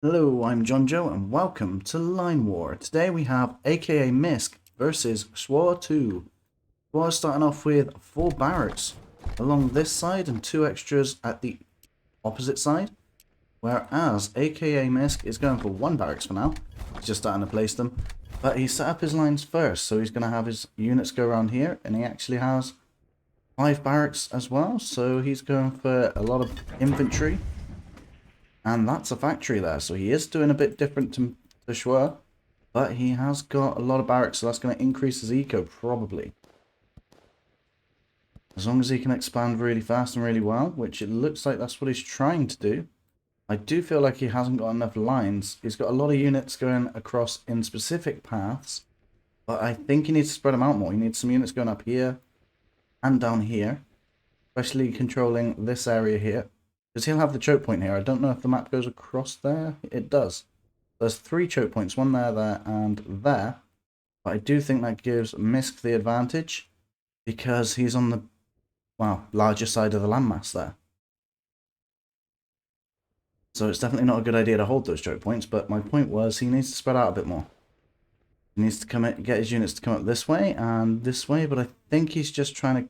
Hello, I'm John Joe and welcome to Line War. Today we have Akamisc versus Schwer 2. Schwer starting off with 4 barracks along this side and 2 extras at the opposite side. Whereas Akamisc is going for 1 barracks for now. He's just starting to place them. But he set up his lines first, so he's going to have his units go around here. And he actually has 5 barracks as well, so he's going for a lot of infantry. And that's a factory there, so he is doing a bit different to Schwer, but he has got a lot of barracks, so that's going to increase his eco, probably. As long as he can expand really fast and really well, which it looks like that's what he's trying to do. I do feel like he hasn't got enough lines. He's got a lot of units going across in specific paths, but I think he needs to spread them out more. He needs some units going up here and down here, especially controlling this area here. Because he'll have the choke point here. I don't know if the map goes across there. It does. There's 3 choke points. One there, there, and there. But I do think that gives Misk the advantage. Because he's on the, well, larger side of the landmass there. So it's definitely not a good idea to hold those choke points. But my point was, he needs to spread out a bit more. He needs to get his units to come up this way and this way. But I think he's just trying to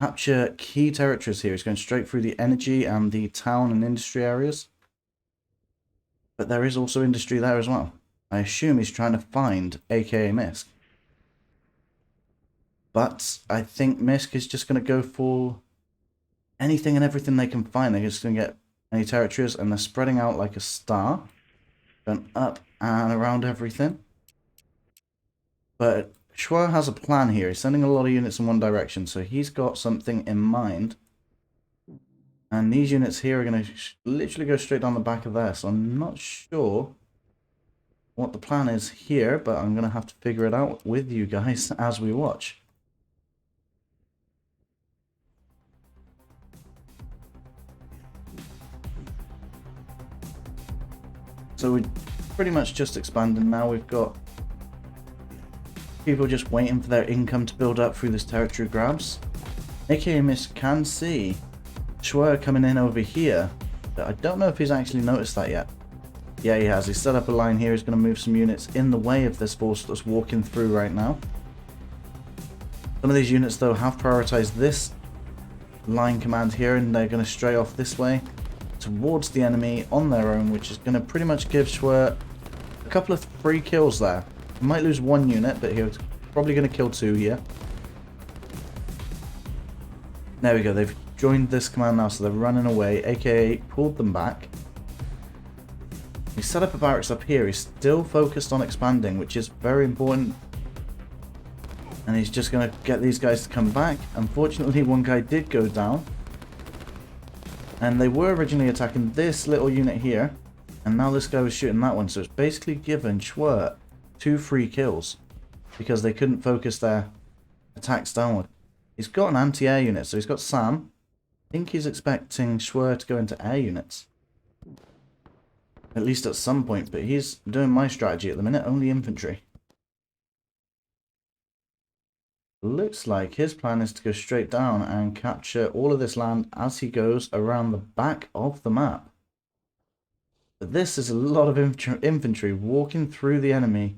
capture key territories here. He's going straight through the energy and the town and industry areas. But there is also industry there as well. I assume he's trying to find Akamisc. But I think Misk is just going to go for anything and everything they can find. They're just going to get any territories, and they're spreading out like a star. Going up and around everything. But Schwer has a plan here. He's sending a lot of units in one direction, so he's got something in mind. And these units here are going to literally go straight down the back of there, so I'm not sure what the plan is here, but I'm going to have to figure it out with you guys as we watch. So we're pretty much just expanding now. We've got people just waiting for their income to build up through this territory grabs. Akamisc can see Schwer coming in over here, but I don't know if he's actually noticed that yet. Yeah, he has. He's set up a line here. He's going to move some units in the way of this force that's walking through right now. Some of these units, though, have prioritized this line command here, and they're going to stray off this way towards the enemy on their own, which is going to pretty much give Schwer a couple of free kills there. He might lose 1 unit, but he's probably going to kill 2 here. There we go. They've joined this command now, so they're running away, aka pulled them back. He set up a barracks up here. He's still focused on expanding, which is very important. And he's just going to get these guys to come back. Unfortunately, 1 guy did go down. And they were originally attacking this little unit here. And now this guy was shooting that one. So it's basically given Schwer 2 free kills because they couldn't focus their attacks downward. He's got an anti-air unit, so he's got Sam. I think he's expecting Schwer to go into air units. At least at some point, but he's doing my strategy at the minute, only infantry. Looks like his plan is to go straight down and capture all of this land as he goes around the back of the map. But this is a lot of infantry walking through the enemy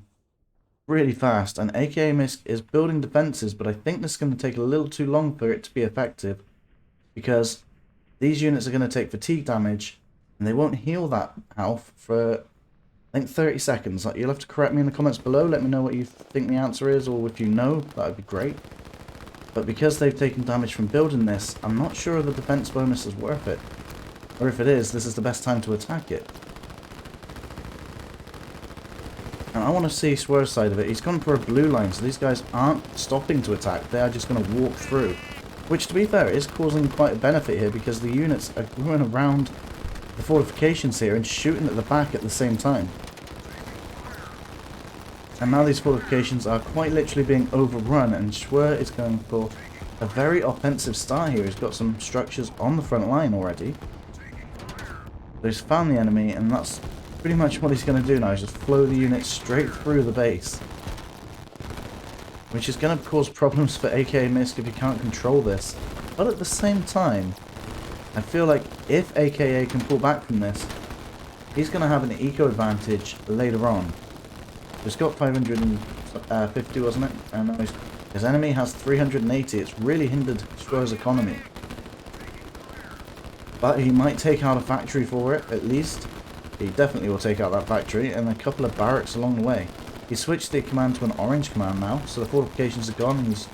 really fast, and Akamisc is building defenses, but I think this is going to take a little too long for it to be effective because these units are going to take fatigue damage and they won't heal that health for I think 30 seconds. You'll have to correct me in the comments below, let me know what you think the answer is, or if you know, that would be great. But because they've taken damage from building this, I'm not sure the defense bonus is worth it, or if it is, this is the best time to attack it. And I want to see Schwer's side of it. He's gone for a blue line, so these guys aren't stopping to attack. They are just going to walk through. Which, to be fair, is causing quite a benefit here because the units are going around the fortifications here and shooting at the back at the same time. And now these fortifications are quite literally being overrun, and Schwer is going for a very offensive start here. He's got some structures on the front line already. So he's found the enemy, and that's pretty much what he's going to do now, is just flow the units straight through the base. Which is going to cause problems for Akamisc if he can't control this. But at the same time, I feel like if AKA can pull back from this, he's going to have an eco advantage later on. He's got 550, wasn't it? And his enemy has 380. It's really hindered Schwer's economy. But he might take out a factory for it, at least. He definitely will take out that factory, and a couple of barracks along the way. He switched the command to an orange command now, so the fortifications are gone, and he's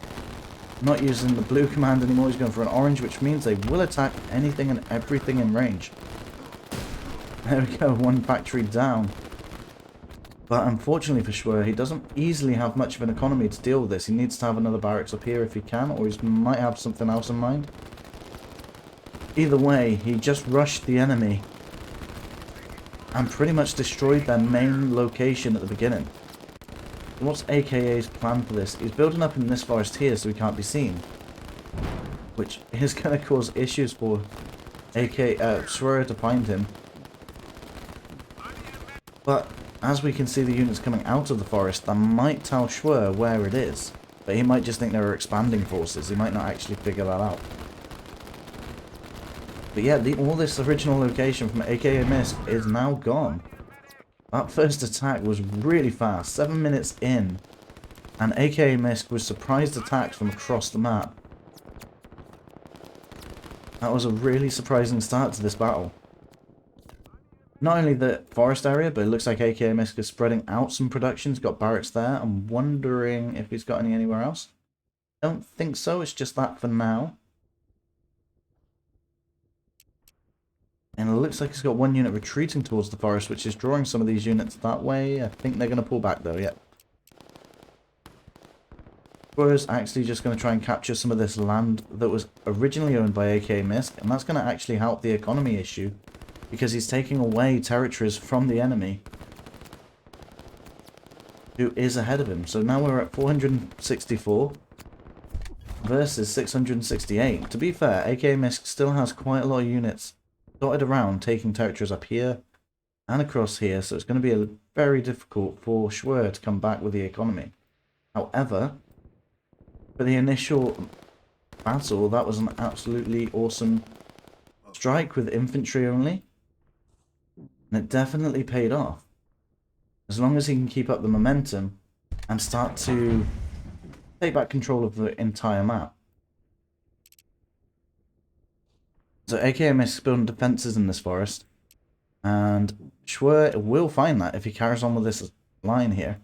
not using the blue command anymore. He's going for an orange, which means they will attack anything and everything in range. There we go, one factory down. But unfortunately for Schwer, he doesn't easily have much of an economy to deal with this. He needs to have another barracks up here if he can, or he might have something else in mind. Either way, he just rushed the enemy and pretty much destroyed their main location at the beginning. What's AKA's plan for this? He's building up in this forest here so he can't be seen, which is going to cause issues for Schwer to find him. But as we can see the units coming out of the forest, that might tell Schwer where it is, but he might just think there are expanding forces. He might not actually figure that out. But yeah, all this original location from Akamisc is now gone. That first attack was really fast, 7 minutes in, and Akamisc was surprise attacked from across the map. That was a really surprising start to this battle. Not only the forest area, but it looks like Akamisc is spreading out some production. He's got barracks there. I'm wondering if he's got any anywhere else. Don't think so, it's just that for now. And it looks like he's got one unit retreating towards the forest, which is drawing some of these units that way. I think they're going to pull back though, yeah. Schwer's actually just going to try and capture some of this land that was originally owned by Akamisc, and that's going to actually help the economy issue, because he's taking away territories from the enemy who is ahead of him. So now we're at 464 versus 668. To be fair, Akamisc still has quite a lot of units dotted around, taking territories up here and across here, so it's going to be very difficult for Schwer to come back with the economy. However, for the initial battle, that was an absolutely awesome strike with infantry only, and it definitely paid off. As long as he can keep up the momentum and start to take back control of the entire map. So Akamisc is building defences in this forest, and Schwer will find that if he carries on with this line here.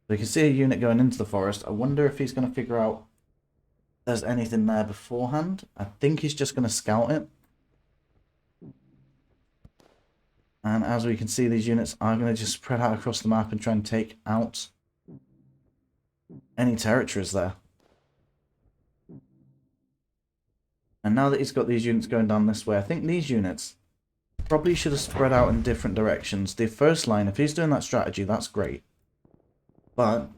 So you can see a unit going into the forest. I wonder if he's going to figure out if there's anything there beforehand. I think he's just going to scout it. And as we can see, these units are going to just spread out across the map and try and take out any territories there. And now that he's got these units going down this way, I think these units probably should have spread out in different directions. The first line, if he's doing that strategy, that's great. But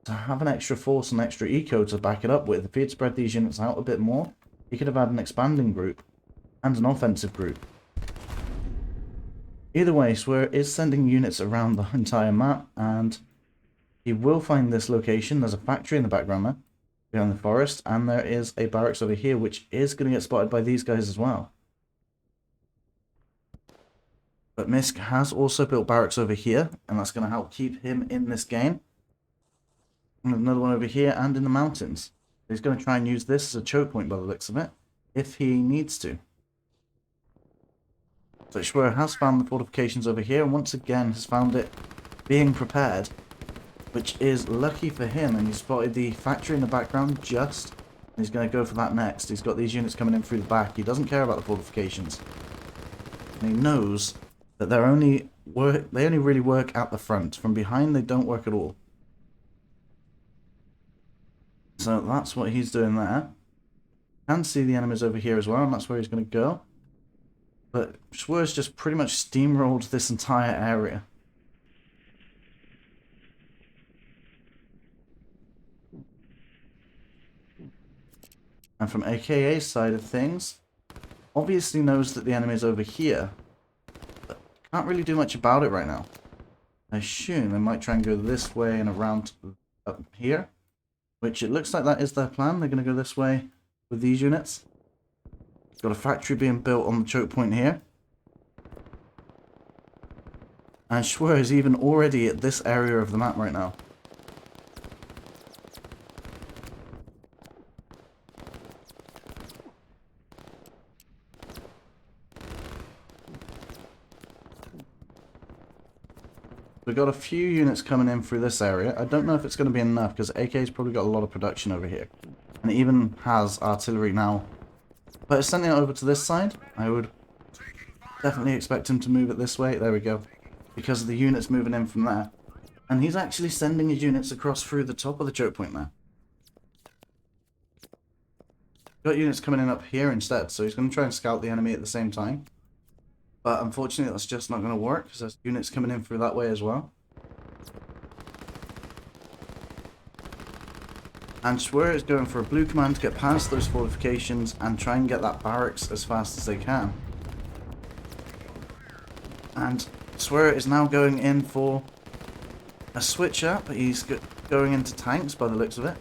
to have an extra force and extra eco to back it up with, if he'd spread these units out a bit more, he could have had an expanding group and an offensive group. Either way, Schwer is sending units around the entire map, and he will find this location. There's a factory in the background there, behind the forest, and there is a barracks over here, which is going to get spotted by these guys as well. But Misk has also built barracks over here, and that's going to help keep him in this game. And another one over here and in the mountains. He's going to try and use this as a choke point by the looks of it, if he needs to. So Schwer has found the fortifications over here, and once again has found it being prepared, which is lucky for him. And he spotted the factory in the background just, and he's going to go for that next. He's got these units coming in through the back. He doesn't care about the fortifications, and he knows that they only really work at the front. From behind, they don't work at all. So that's what he's doing there. You can see the enemies over here as well, and that's where he's going to go. But Schwer's just pretty much steamrolled this entire area. And from AKA's side of things, obviously knows that the enemy is over here, but can't really do much about it right now. I assume they might try and go this way and around up here, which it looks like that is their plan. They're going to go this way with these units. Got a factory being built on the choke point here. And Schwer is even already at this area of the map right now. We've got a few units coming in through this area. I don't know if it's going to be enough because AK's probably got a lot of production over here. And it even has artillery now. But it's sending it over to this side. I would definitely expect him to move it this way. There we go. Because of the units moving in from there. And he's actually sending his units across through the top of the choke point there. Got units coming in up here instead, so he's going to try and scout the enemy at the same time. But unfortunately that's just not going to work because there's units coming in through that way as well. And Schwer is going for a blue command to get past those fortifications and try and get that barracks as fast as they can. And Schwer is now going in for a switch up. He's going into tanks by the looks of it.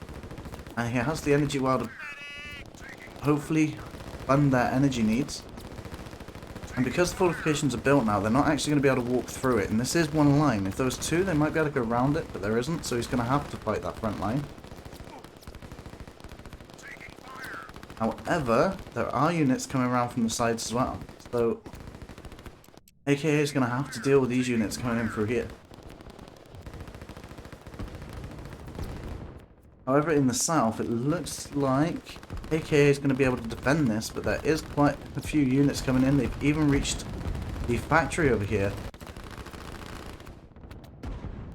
And he has the energy well to hopefully fund their energy needs. And because the fortifications are built now, they're not actually going to be able to walk through it. And this is one line. If there was two, they might be able to go around it, but there isn't. So he's going to have to fight that front line. However, there are units coming around from the sides as well. So AKA is going to have to deal with these units coming in through here. However, in the south, it looks like AKA is going to be able to defend this, but there is quite a few units coming in. They've even reached the factory over here.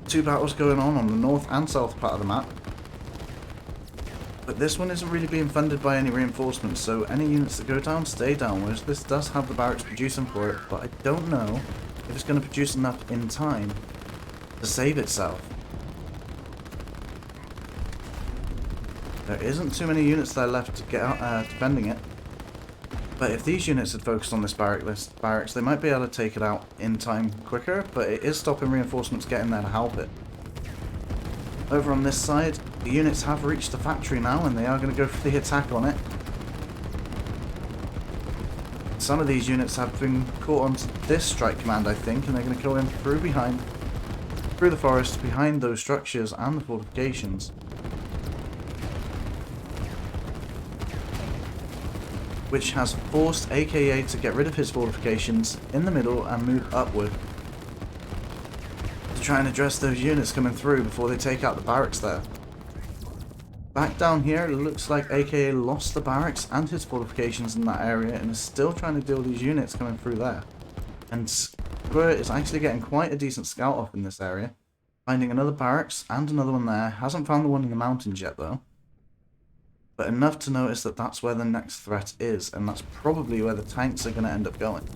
Two battles going on the north and south part of the map. But this one isn't really being funded by any reinforcements, so any units that go down, stay down, whereas this does have the barracks producing for it, but I don't know if it's going to produce enough in time to save itself. There isn't too many units there left to get out, defending it. But if these units had focused on this barracks, they might be able to take it out in time quicker, but it is stopping reinforcements getting there to help it. Over on this side, the units have reached the factory now, and they are going to go for the attack on it. Some of these units have been caught onto this strike command, I think, and they're going to go in through the forest, behind those structures and the fortifications. Which has forced AKA to get rid of his fortifications in the middle and move upward to try and address those units coming through before they take out the barracks there. Back down here, it looks like AKA lost the barracks and his fortifications in that area and is still trying to deal with these units coming through there. And Schwer is actually getting quite a decent scout off in this area, finding another barracks and another one there. Hasn't found the one in the mountains yet though. But enough to notice that that's where the next threat is, and that's probably where the tanks are going to end up going.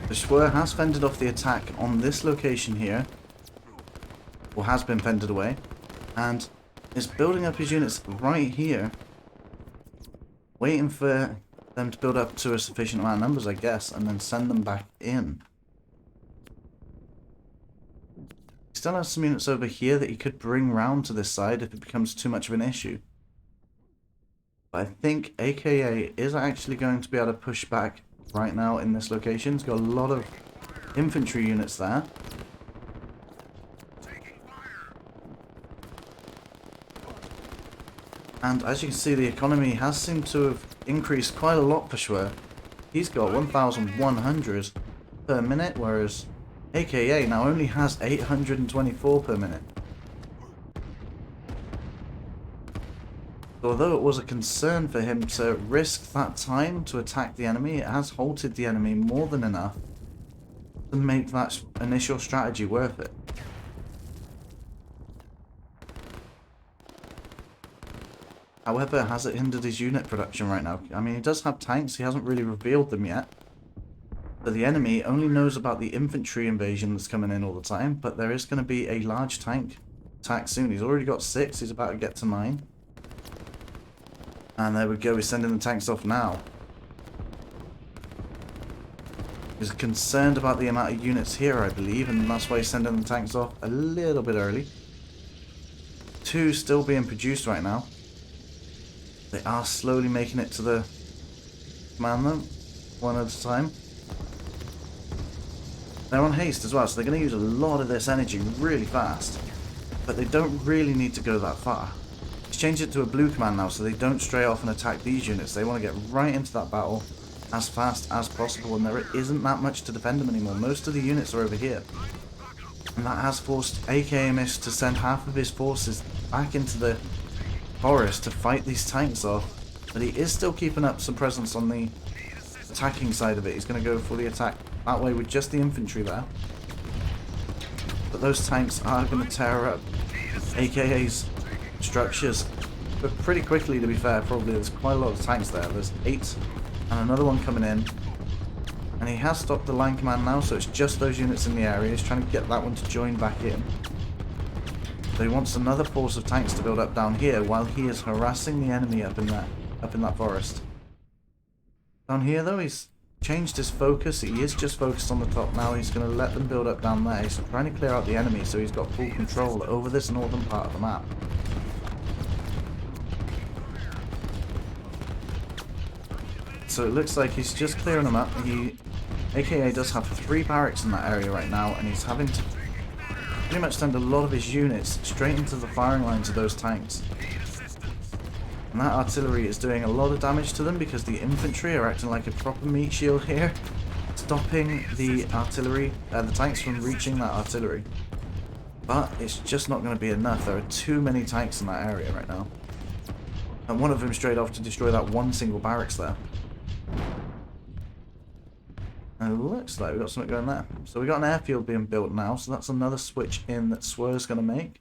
The Schwer has fended off the attack on this location here, or has been fended away, and is building up his units right here, waiting for them to build up to a sufficient amount of numbers, I guess, and then send them back in. Still has some units over here that he could bring round to this side if it becomes too much of an issue. But I think AKA is actually going to be able to push back right now in this location. He's got a lot of infantry units there. And as you can see, the economy has seemed to have increased quite a lot for Schwer. He's got 1,100 per minute, whereas AKA now only has 824 per minute. Although it was a concern for him to risk that time to attack the enemy, it has halted the enemy more than enough to make that initial strategy worth it. However, has it hindered his unit production right now? I mean, he does have tanks, he hasn't really revealed them yet. But the enemy only knows about the infantry invasion that's coming in all the time, but there is going to be a large tank attack soon. He's already got 6, he's about to get to 9. And there we go, he's sending the tanks off now. He's concerned about the amount of units here, I believe, and that's why he's sending the tanks off a little bit early. 2 still being produced right now. They are slowly making it to the command them one at a time. They're on haste as well, so they're going to use a lot of this energy really fast. But they don't really need to go that far. Let's change it to a blue command now so they don't stray off and attack these units. They want to get right into that battle as fast as possible, and there isn't that much to defend them anymore. Most of the units are over here. And that has forced Akamisc to send half of his forces back into the forest to fight these tanks off. But he is still keeping up some presence on the attacking side of it. He's going to go for the attack that way with just the infantry there. But those tanks are going to tear up AKA's structures. But pretty quickly, to be fair, probably. There's quite a lot of tanks there. There's 8 and another one coming in. And he has stopped the line command now, so it's just those units in the area. He's trying to get that one to join back in. So he wants another force of tanks to build up down here while he is harassing the enemy up in that forest. Down here though, he's changed his focus. He is just focused on the top now. He's going to let them build up down there. He's trying to clear out the enemy so he's got full control over this northern part of the map. So it looks like he's just clearing them up. AKA does have 3 barracks in that area right now, and he's having to pretty much send a lot of his units straight into the firing lines of those tanks. And that artillery is doing a lot of damage to them because the infantry are acting like a proper meat shield here, stopping the artillery, the tanks from reaching that artillery. But it's just not going to be enough. There are too many tanks in that area right now. And one of them straight off to destroy that one single barracks there. And it looks like we've got something going there. So we've got an airfield being built now, so that's another switch in that Schwer's going to make.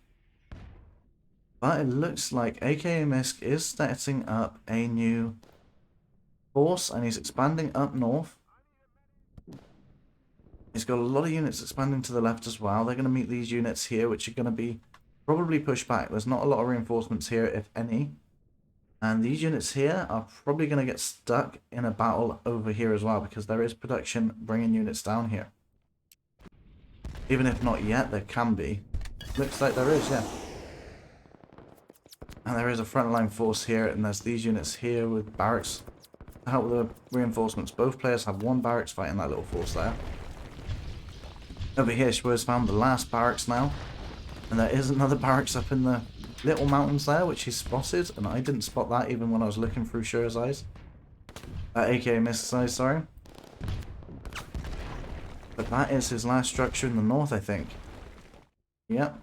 But it looks like Akamisc is setting up a new force, and he's expanding up north. He's got a lot of units expanding to the left as well. They're going to meet these units here, which are going to be probably pushed back. There's not a lot of reinforcements here, if any. And these units here are probably going to get stuck in a battle over here as well, because there is production bringing units down here. Even if not yet, there can be. Looks like there is, yeah. And there is a frontline force here, and there's these units here with barracks to help with the reinforcements. Both players have 1 barracks fighting that little force there. Over here, Schwer's found the last barracks now. And there is another barracks up in the little mountains there, which he spotted, and I didn't spot that even when I was looking through Schwer's eyes. Akamisc's eyes, sorry. But that is his last structure in the north, I think. Yep.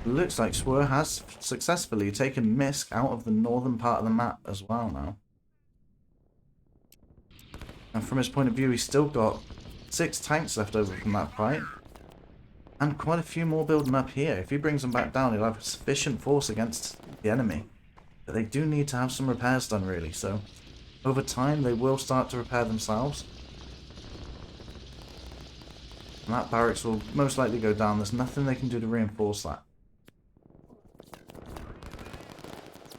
Looks like Schwer has successfully taken Misc out of the northern part of the map as well now. And from his point of view, he's still got 6 tanks left over from that fight. And quite a few more building up here. If he brings them back down, he'll have sufficient force against the enemy. But they do need to have some repairs done, really. So, over time, they will start to repair themselves. And that barracks will most likely go down. There's nothing they can do to reinforce that.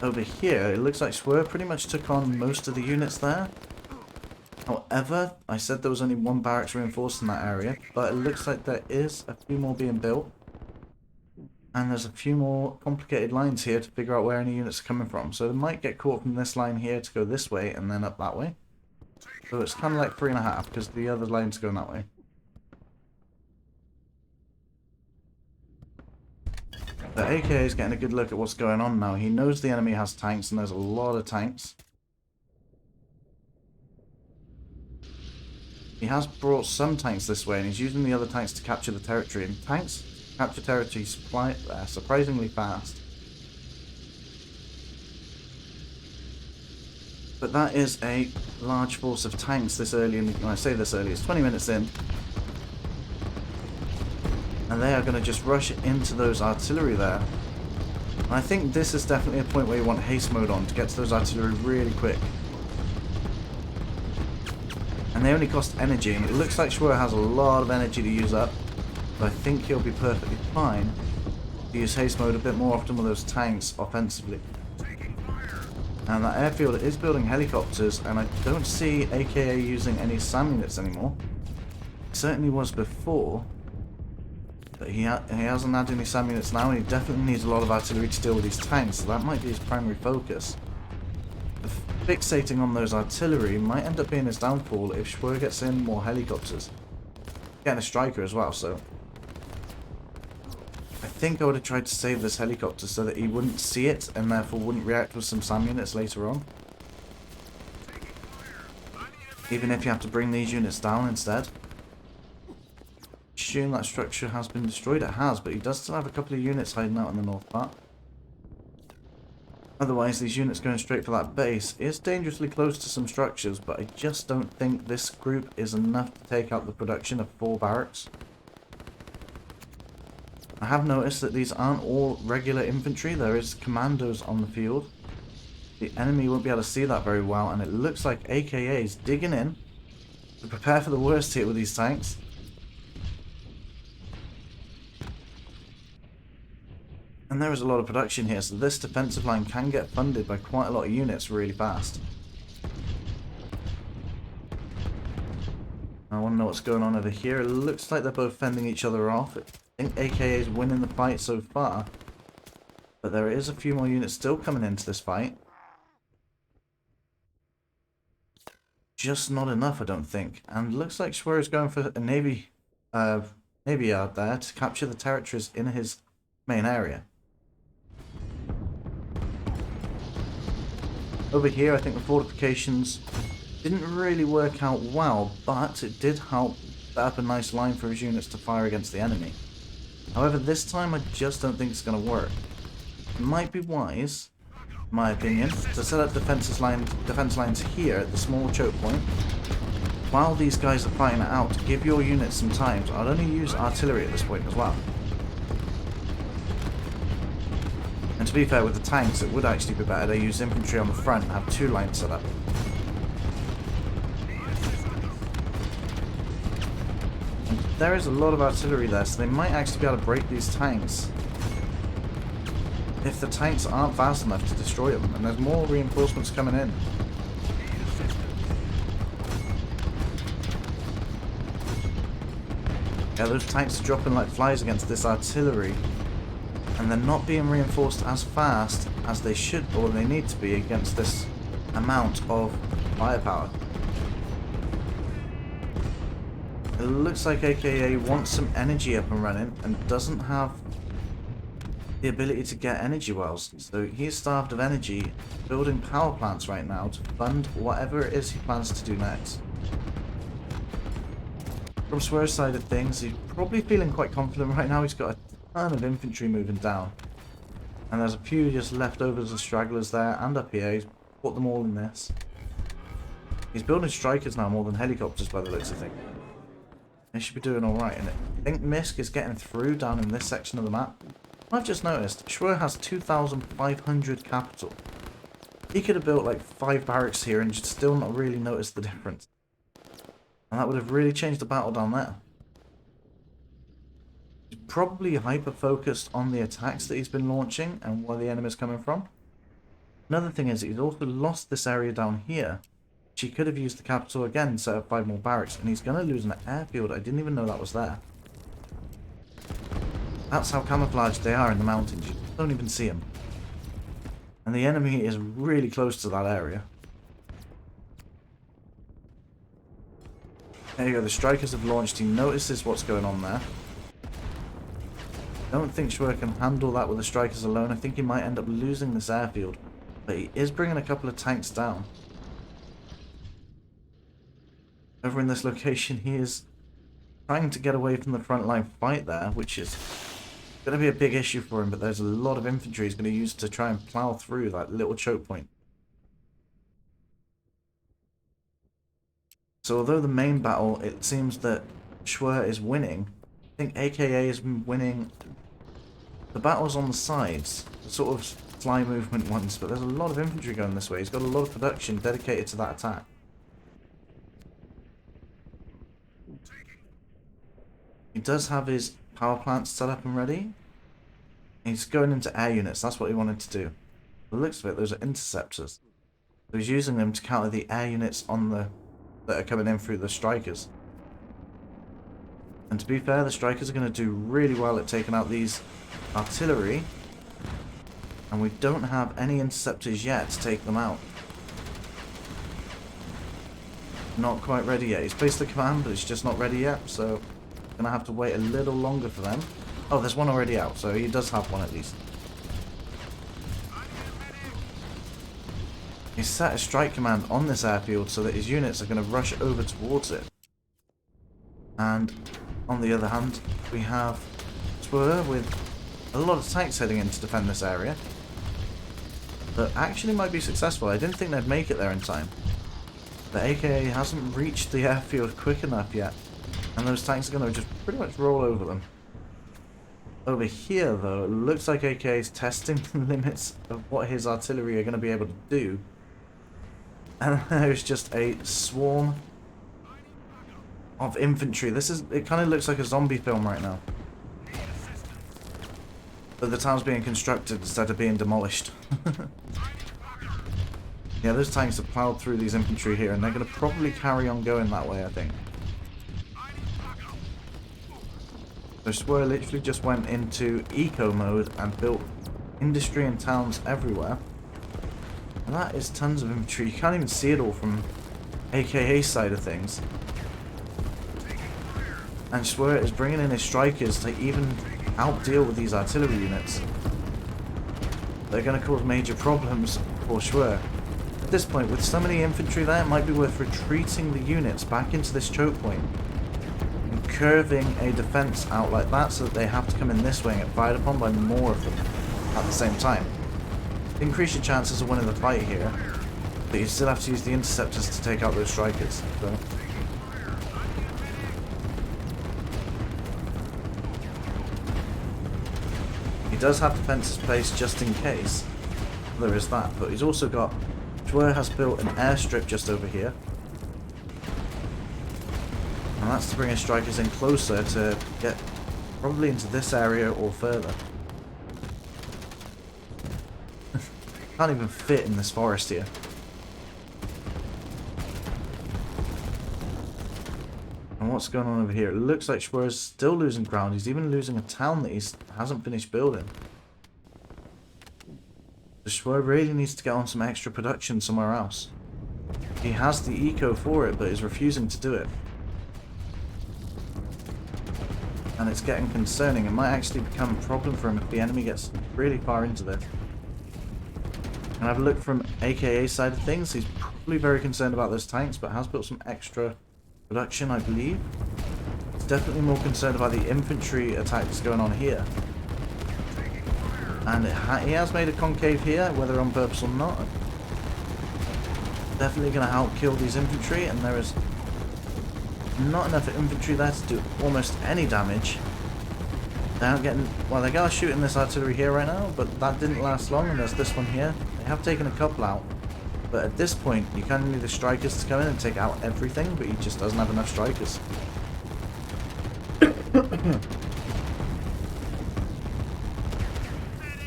Over here, it looks like Schwer pretty much took on most of the units there. However, I said there was only 1 barracks reinforced in that area, but it looks like there is a few more being built. And there's a few more complicated lines here to figure out where any units are coming from. So they might get caught from this line here to go this way and then up that way. So it's kind of like 3.5 because the other line's going that way. The AK is getting a good look at what's going on now. He knows the enemy has tanks, and there's a lot of tanks. He has brought some tanks this way, and he's using the other tanks to capture the territory. And tanks capture territory surprisingly fast. But that is a large force of tanks this early, and when I say this early, it's 20 minutes in. And they are going to just rush into those artillery there. And I think this is definitely a point where you want haste mode on to get to those artillery really quick. And they only cost energy, and it looks like Schwer has a lot of energy to use up. But I think he'll be perfectly fine to use haste mode a bit more often with those tanks offensively. And that airfield is building helicopters, and I don't see AKA using any SAM units anymore. It certainly was before. But he hasn't had any SAM units now, and he definitely needs a lot of artillery to deal with these tanks, so that might be his primary focus. fixating on those artillery might end up being his downfall if Schwer gets in more helicopters. Getting a striker as well, so I think I would have tried to save this helicopter so that he wouldn't see it and therefore wouldn't react with some SAM units later on. Even if you have to bring these units down instead. Assume that structure has been destroyed. It has, but he does still have a couple of units hiding out in the north part. Otherwise, these units going straight for that base is dangerously close to some structures, but I just don't think this group is enough to take out the production of 4 barracks. I have noticed that these aren't all regular infantry. There is commandos on the field. The enemy won't be able to see that very well, and it looks like AKA is digging in to prepare for the worst here with these tanks. And there is a lot of production here, so this defensive line can get funded by quite a lot of units really fast. I want to know what's going on over here. It looks like they're both fending each other off. I think AKA is winning the fight so far, but there is a few more units still coming into this fight. Just not enough, I don't think. And looks like Schwer is going for a navy yard there to capture the territories in his main area. Over here, I think the fortifications didn't really work out well, but it did help set up a nice line for his units to fire against the enemy. However, this time I just don't think it's going to work. It might be wise, in my opinion, to set up defense lines here at the small choke point. While these guys are fighting it out, give your units some time. So I'll only use artillery at this point as well. And to be fair, with the tanks, it would actually be better to use infantry on the front and have 2 lines set up. And there is a lot of artillery there, so they might actually be able to break these tanks if the tanks aren't fast enough to destroy them, and there's more reinforcements coming in. Yeah, those tanks are dropping like flies against this artillery, and they're not being reinforced as fast as they should or they need to be against this amount of firepower. It looks like AKA wants some energy up and running and doesn't have the ability to get energy wells, so he's starved of energy, building power plants right now to fund whatever it is he plans to do next. From Schwer's side of things, he's probably feeling quite confident right now. He's got a ton of infantry moving down, and there's a few just leftovers and stragglers there and up here. He's put them all in this. He's building strikers now more than helicopters by the looks of things. They should be doing alright, and I think Misk is getting through down in this section of the map. I've just noticed, Schwer has 2,500 capital. He could have built like 5 barracks here and still not really noticed the difference. And that would have really changed the battle down there. He's probably hyper-focused on the attacks that he's been launching and where the enemy's coming from. Another thing is he's also lost this area down here, which he could have used the capital again and set up 5 more barracks, and he's going to lose an airfield. I didn't even know that was there. That's how camouflaged they are in the mountains. You don't even see them. And the enemy is really close to that area. There you go, the strikers have launched. He notices what's going on there. I don't think Schwer can handle that with the strikers alone. I think he might end up losing this airfield. But he is bringing a couple of tanks down. Over in this location, he is trying to get away from the front line fight there, which is going to be a big issue for him, but there's a lot of infantry he's going to use to try and plow through that little choke point. So although the main battle, it seems that Schwer is winning, I think AKA is winning the battles on the sides, the sort of fly movement ones, but there's a lot of infantry going this way. He's got a lot of production dedicated to that attack. He does have his power plants set up and ready. He's going into air units. That's what he wanted to do. By the looks of it, those are interceptors. So he's using them to counter the air units on the that are coming in through the strikers. And to be fair, the strikers are going to do really well at taking out these artillery. And we don't have any interceptors yet to take them out. Not quite ready yet. He's placed the command, but it's just not ready yet, so gonna have to wait a little longer for them. Oh, there's one already out, so he does have one at least. He's set a strike command on this airfield so that his units are going to rush over towards it. And on the other hand, we have Schwer with a lot of tanks heading in to defend this area. That actually might be successful. I didn't think they'd make it there in time. The AKA hasn't reached the airfield quick enough yet. And those tanks are going to just pretty much roll over them. Over here, though, it looks like AKA is testing the limits of what his artillery are going to be able to do. And there's just a swarm of infantry. It kind of looks like a zombie film right now. But the town's being constructed instead of being demolished. Yeah, those tanks have plowed through these infantry here, and they're going to probably carry on going that way, I think. So Schwer literally just went into eco mode and built industry and towns everywhere. And that is tons of infantry. You can't even see it all from AKA's side of things. And Schwer is bringing in his strikers to even outdeal with these artillery units. They're going to cause major problems for Schwer. At this point, with so many infantry there, it might be worth retreating the units back into this choke point and curving a defense out like that so that they have to come in this way and get fired upon by more of them at the same time. Increase your chances of winning the fight here, but you still have to use the interceptors to take out those strikers. So. He does have defenses placed just in case. There is that, but he's also got... Schwer has built an airstrip just over here. And that's to bring his strikers in closer to get probably into this area or further. Can't even fit in this forest here. And what's going on over here? It looks like Schwer's still losing ground. He's even losing a town that he hasn't finished building. So Schwer really needs to get on some extra production somewhere else. He has the eco for it, but is refusing to do it. And it's getting concerning. It might actually become a problem for him if the enemy gets really far into this. And have a look from AKA's side of things. He's probably very concerned about those tanks, but has built some extra production, I believe. He's definitely more concerned about the infantry attacks going on here. And he has made a concave here, whether on purpose or not. Definitely going to help kill these infantry, and there is not enough infantry there to do almost any damage. They aren't getting... Well, they are shooting this artillery here right now, but that didn't last long, and there's this one here. They have taken a couple out, but at this point, you kind of need the strikers to come in and take out everything, but he just doesn't have enough strikers.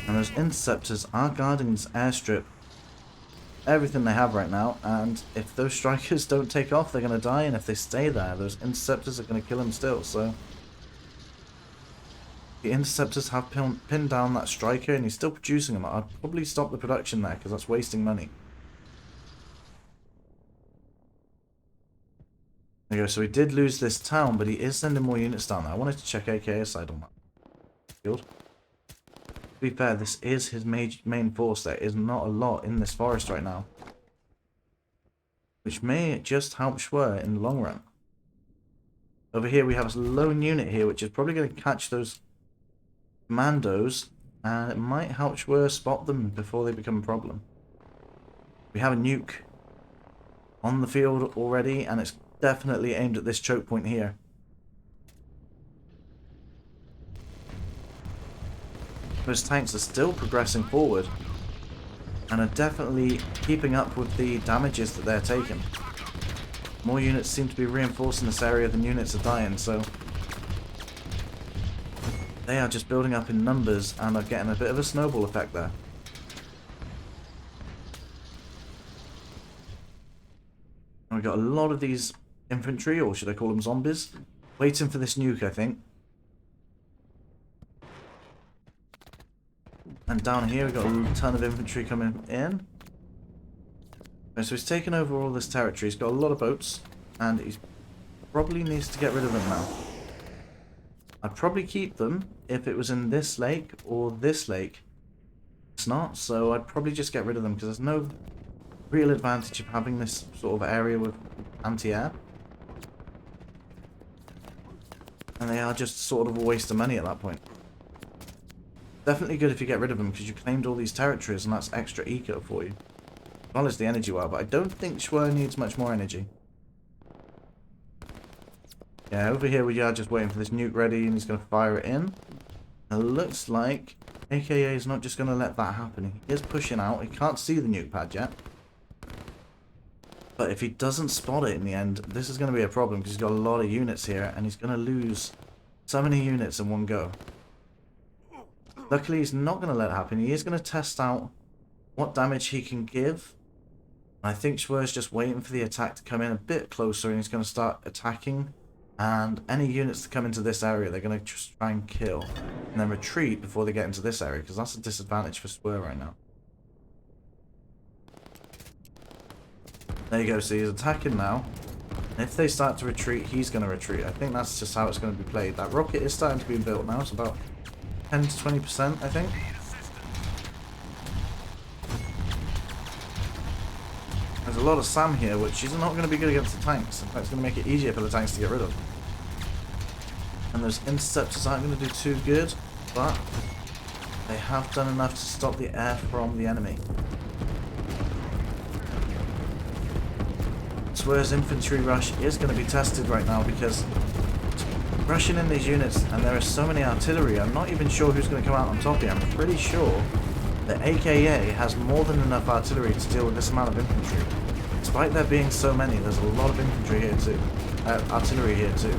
And those interceptors are guarding this airstrip, everything they have right now, and if those strikers don't take off, they're going to die, and if they stay there, those interceptors are going to kill them still, so... The interceptors have pinned down that striker, and he's still producing them. I'd probably stop the production there, because that's wasting money. There you go, so he did lose this town, but he is sending more units down there. I wanted to check AKA's side on that field. To be fair, this is his main force. There is not a lot in this forest right now, which may just help Schwer in the long run. Over here we have a lone unit here, which is probably going to catch those commandos, and it might help Schwer spot them before they become a problem. We have a nuke on the field already, and it's definitely aimed at this choke point here. Those tanks are still progressing forward and are definitely keeping up with the damages that they're taking. More units seem to be reinforcing this area than units are dying, so they are just building up in numbers and are getting a bit of a snowball effect there. And we've got a lot of these infantry, or should I call them zombies, waiting for this nuke, I think. And down here we've got a ton of infantry coming in. So he's taken over all this territory. He's got a lot of boats. And he probably needs to get rid of them now. I'd probably keep them if it was in this lake or this lake. It's not, so I'd probably just get rid of them because there's no real advantage of having this sort of area with anti-air. And they are just sort of a waste of money at that point. Definitely good if you get rid of them because you claimed all these territories and that's extra eco for you. As well as the energy well, but I don't think Schwer needs much more energy. Yeah, over here we are just waiting for this nuke ready and he's going to fire it in. It looks like AKA is not just going to let that happen. He is pushing out. He can't see the nuke pad yet. But if he doesn't spot it in the end, this is going to be a problem because he's got a lot of units here and he's going to lose so many units in one go. Luckily, he's not going to let it happen. He is going to test out what damage he can give. I think Schwer's just waiting for the attack to come in a bit closer and he's going to start attacking. And any units that come into this area, they're going to just try and kill. And then retreat before they get into this area, because that's a disadvantage for Schwer right now. There you go, see, he's attacking now. And if they start to retreat, he's going to retreat. I think that's just how it's going to be played. That rocket is starting to be built now. It's about 10 to 20%, I think. There's a lot of SAM here, which is not going to be good against the tanks. In fact, it's going to make it easier for the tanks to get rid of. And those interceptors aren't going to do too good, but they have done enough to stop the air from the enemy. Schwer's infantry rush is going to be tested right now because rushing in these units, and there are so many artillery, I'm not even sure who's going to come out on top here. I'm pretty sure the AKA has more than enough artillery to deal with this amount of infantry. Despite there being so many, there's a lot of infantry here too. Artillery here too.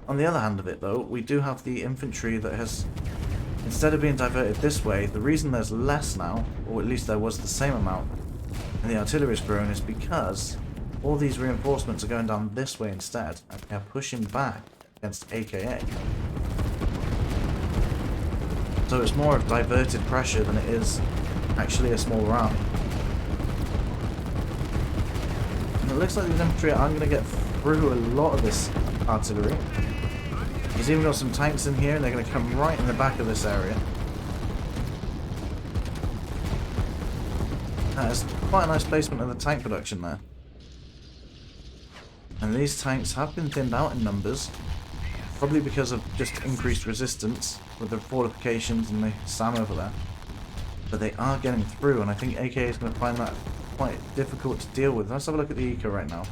On the other hand of it though, we do have the infantry that has, instead of being diverted this way, the reason there's less now, or at least there was the same amount, and the artillery is growing is because all these reinforcements are going down this way instead, and they're pushing back against AKA. So it's more of diverted pressure than it is actually a small army. And it looks like these infantry are going to get through a lot of this artillery. He's even got some tanks in here and they're going to come right in the back of this area. That is quite a nice placement of the tank production there. And these tanks have been thinned out in numbers, probably because of just increased resistance with the fortifications and the SAM over there. But they are getting through, and I think AK is going to find that quite difficult to deal with. Let's have a look at the eco right now.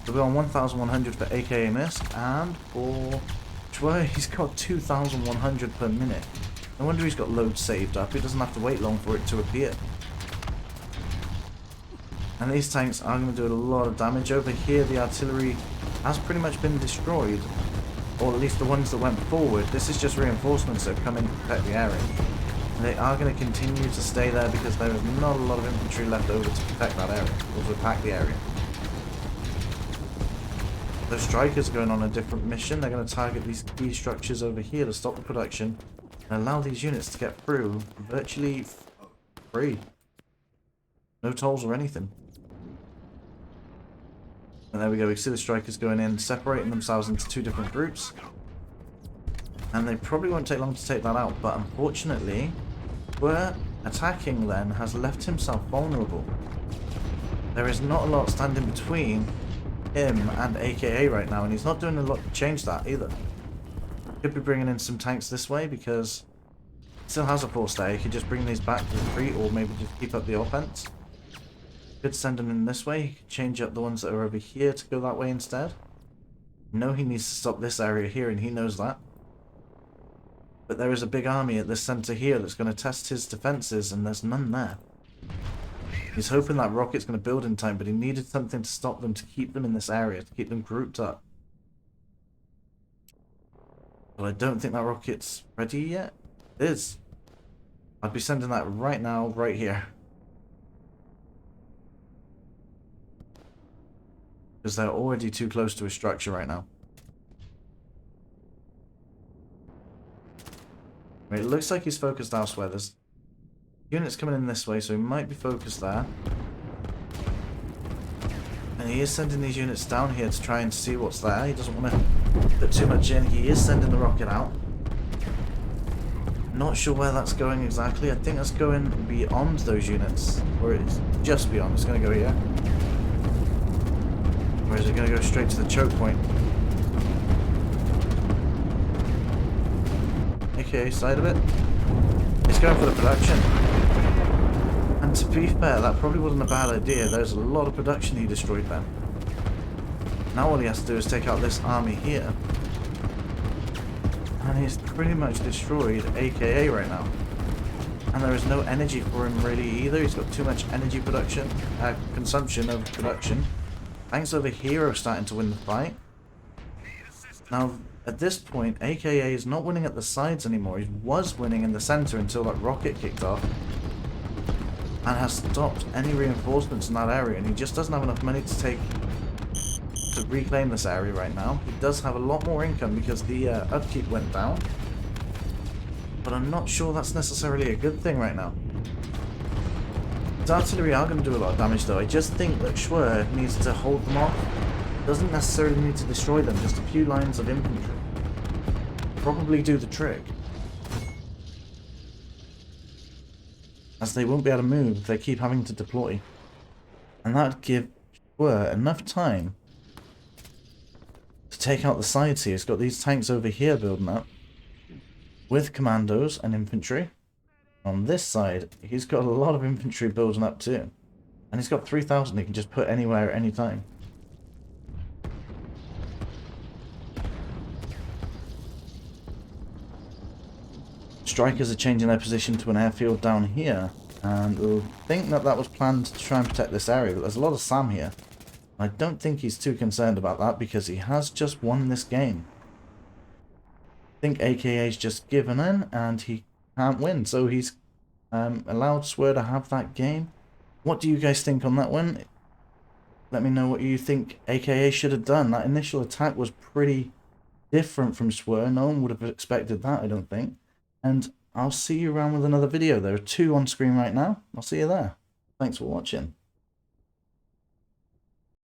So we're on 1,100 for Akamisc, and for Schwer, he's got 2,100 per minute. No wonder he's got loads saved up. He doesn't have to wait long for it to appear. And these tanks are going to do a lot of damage. Over here, the artillery has pretty much been destroyed, or at least the ones that went forward. This is just reinforcements that have come in to protect the area. And they are going to continue to stay there because there is not a lot of infantry left over to protect that area, or to attack the area. Those strikers are going on a different mission. They're going to target these key structures over here to stop the production and allow these units to get through virtually free. No tolls or anything. And there we go, we see the strikers going in, separating themselves into two different groups. And they probably won't take long to take that out, but unfortunately, Schwer attacking then has left himself vulnerable. There is not a lot standing between him and AKA right now, and he's not doing a lot to change that either. Could be bringing in some tanks this way because he still has a force there. He could just bring these back to retreat, or maybe just keep up the offense. Could send them in this way. He could change up the ones that are over here to go that way instead. No, he needs to stop this area here, and he knows that. But there is a big army at this center here that's going to test his defenses, and there's none there. He's hoping that rocket's going to build in time, but he needed something to stop them, to keep them in this area, to keep them grouped up. But I don't think that rocket's ready yet. It is. I'd be sending that right now, right here. Because they're already too close to a structure right now. It looks like he's focused elsewhere. There's units coming in this way, so he might be focused there. And he is sending these units down here to try and see what's there. He doesn't want to put too much in. He is sending the rocket out. Not sure where that's going exactly. I think that's going beyond those units. Or it's just beyond. It's going to go here. Or is it going to go straight to the choke point? AKA side of it. It's going for the production. And to be fair, that probably wasn't a bad idea. There's a lot of production he destroyed then. Now all he has to do is take out this army here. And he's pretty much destroyed AKA right now. And there is no energy for him really either. He's got too much energy production, consumption of production. Tanks over here are starting to win the fight. Now, at this point, AKA is not winning at the sides anymore. He was winning in the center until that rocket kicked off. And has stopped any reinforcements in that area. And he just doesn't have enough money to reclaim this area right now. He does have a lot more income because the upkeep went down. But I'm not sure that's necessarily a good thing right now. His artillery are going to do a lot of damage though. I just think that Schwer needs to hold them off. Doesn't necessarily need to destroy them. Just a few lines of infantry. Probably do the trick. As they won't be able to move if they keep having to deploy. And that would give Schwer enough time to take out the sides here. He's got these tanks over here building up with commandos and infantry. On this side, he's got a lot of infantry building up too. And he's got 3,000 he can just put anywhere at any time. Strikers are changing their position to an airfield down here. And we'll think that that was planned to try and protect this area. But there's a lot of SAM here. I don't think he's too concerned about that because he has just won this game. I think AKA's just given in and he can't win. So he's allowed Schwer to have that game. What do you guys think on that one? Let me know what you think AKA should have done. That initial attack was pretty different from Schwer. No one would have expected that, I don't think. And I'll see you around with another video. There are 2 on screen right now. I'll see you there. Thanks for watching.